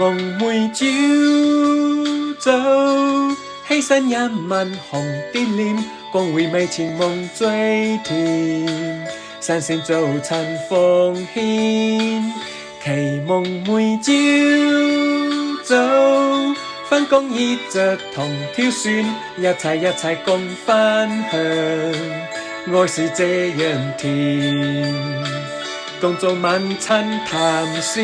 夢每朝早，起身一吻紅的臉，光回味前夢最甜。散線早餐奉獻，期夢每朝早，返工衣着同挑選，一齊共分享，愛是這樣甜。共做晚餐談笑，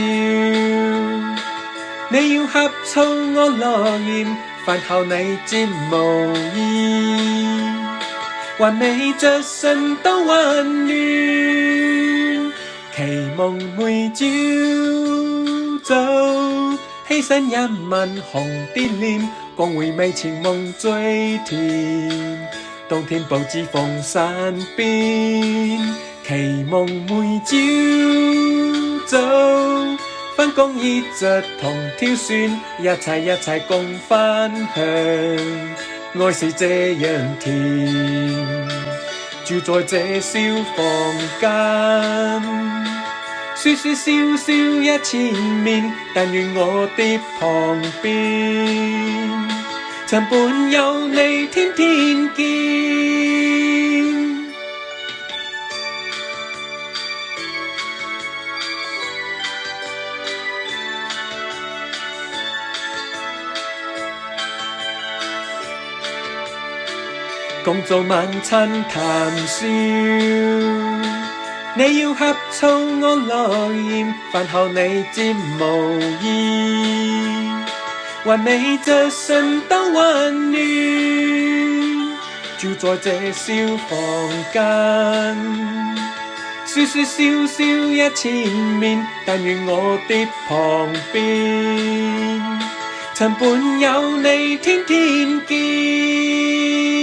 你要呷醋我落鹽，飯後你接無言，還未着身都溫暖。期夢每朝早，起身一吻紅的臉，光回味前夢最甜。冬天報紙逢山邊，期夢每朝早，返工衣着同挑選，一齊共分享，愛是這樣甜。住在這小房間，說笑笑一千面，但願我的旁邊，曾伴有你天天見。共做晚餐談笑，你要呷醋我落鹽，飯後你接無言，還未着身都溫暖。住在這小房間，說笑一千面，但願我的旁邊，曾伴有你天天見。